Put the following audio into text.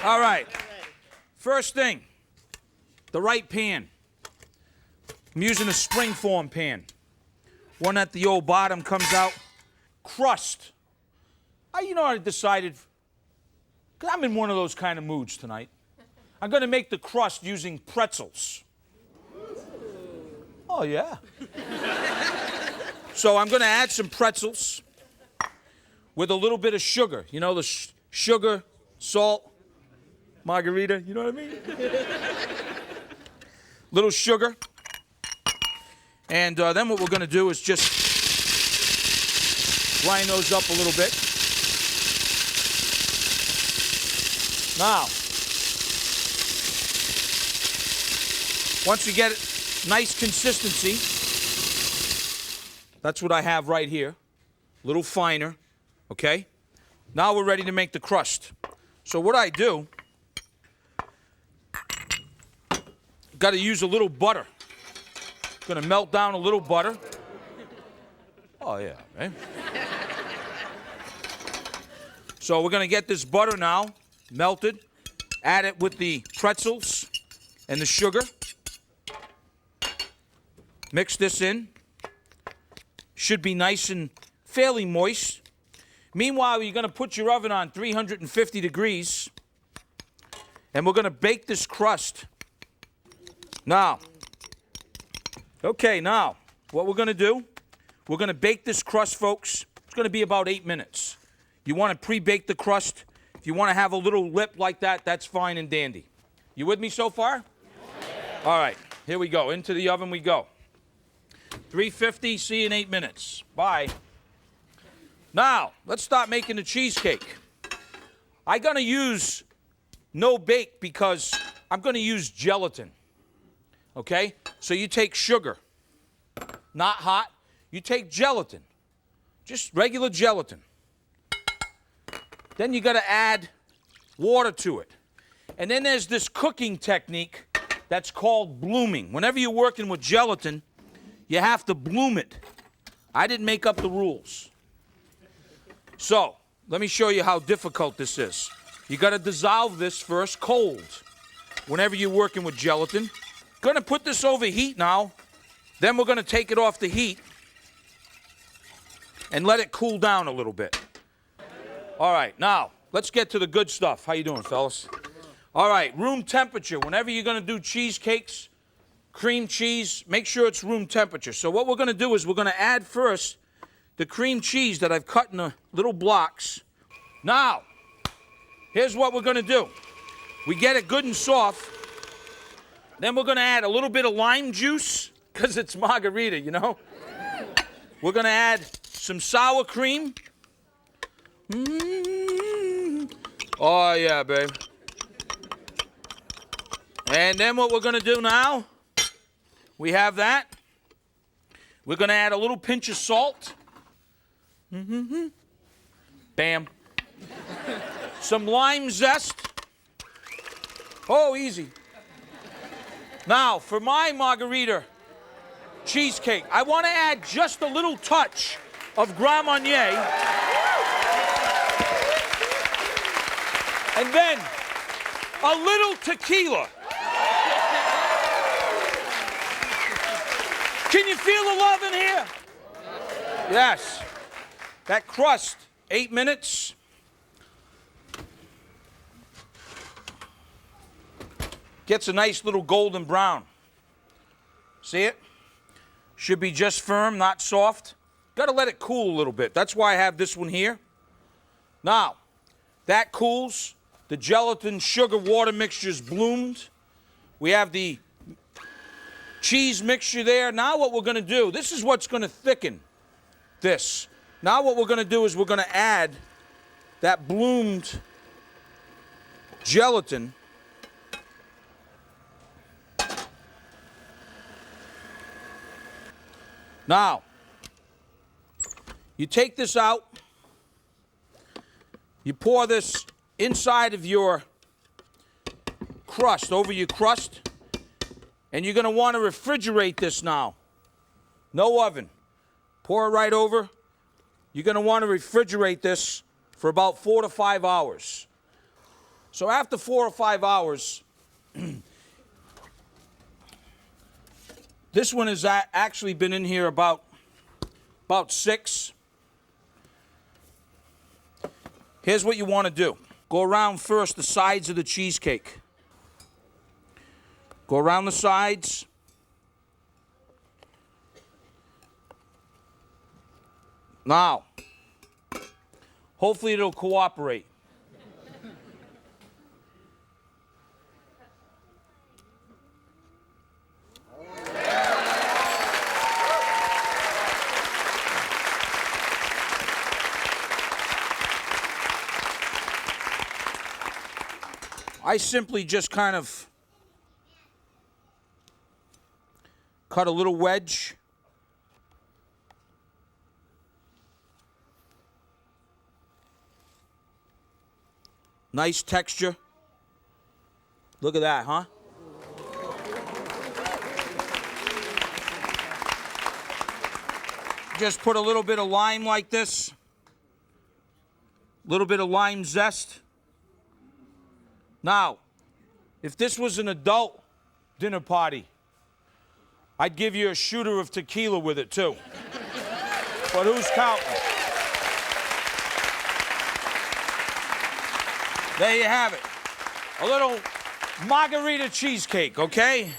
All right. First thing, the right pan. I'm using a springform pan. One at the old bottom comes out. Crust. I decided, because I'm in one of those kind of moods tonight. I'm going to make the crust using pretzels. Oh, yeah. So I'm going to add some pretzels with a little bit of sugar. You know, the sugar, salt, margarita, you know what I mean? Little sugar. And then what we're going to do is just line those up a little bit. Now, once you get it nice consistency, that's what I have right here. A little finer, okay? Now we're ready to make the crust. So what I do, got to use a little butter. Going to melt down a little butter. Oh, yeah, man. So we're going to get this butter now melted, add it with the pretzels and the sugar. Mix this in. Should be nice and fairly moist. Meanwhile, you're going to put your oven on 350 degrees, and we're going to bake this crust. Now, what we're going to do, we're going to bake this crust, folks. It's going to be about 8 minutes. You want to pre-bake the crust. If you want to have a little lip like that, that's fine and dandy. You with me so far? Yeah. All right, here we go. Into the oven we go. 350, see you in 8 minutes. Bye. Now, let's start making the cheesecake. I'm going to use no bake because I'm going to use gelatin. Okay? So you take sugar, not hot. You take gelatin, just regular gelatin. Then you got to add water to it. And then there's this cooking technique that's called blooming. Whenever you're working with gelatin, you have to bloom it. I didn't make up the rules. So, let me show you how difficult this is. You got to dissolve this first cold whenever you're working with gelatin. Going to put this over heat now. Then we're going to take it off the heat and let it cool down a little bit. All right, now, let's get to the good stuff. How you doing, fellas? All right, room temperature. Whenever you're going to do cheesecakes, cream cheese, make sure it's room temperature. So what we're going to do is we're going to add first the cream cheese that I've cut into little blocks. Now, here's what we're going to do. We get it good and soft. Then we're going to add a little bit of lime juice, because it's margarita, you know? We're going to add some sour cream. Oh, yeah, babe. And then what we're going to do now, we have that. We're going to add a little pinch of salt. Bam. Some lime zest. Oh, easy. Now, for my margarita cheesecake, I want to add just a little touch of Grand Marnier. And then a little tequila. Can you feel the love in here? Yes. That crust, 8 minutes. Gets a nice little golden brown. See it? Should be just firm, not soft. Got to let it cool a little bit. That's why I have this one here. Now, that cools. The gelatin sugar water mixture is bloomed. We have the cheese mixture there. Now what we're going to do, this is what's going to thicken this. Now what we're going to do is we're going to add that bloomed gelatin. Now, you take this out, you pour this inside of your crust, over your crust, and you're going to want to refrigerate this now. No oven. Pour it right over. You're going to want to refrigerate this for about 4 to 5 hours. So after 4 or 5 hours, this one has actually been in here about 6. Here's what you want to do. Go around first the sides of the cheesecake. Go around the sides. Now, hopefully it'll cooperate. I simply just kind of cut a little wedge. Nice texture. Look at that, huh? Just put a little bit of lime like this. A little bit of lime zest. Now, if this was an adult dinner party, I'd give you a shooter of tequila with it, too. But who's counting? There you have it. A little Margarita cheesecake, okay?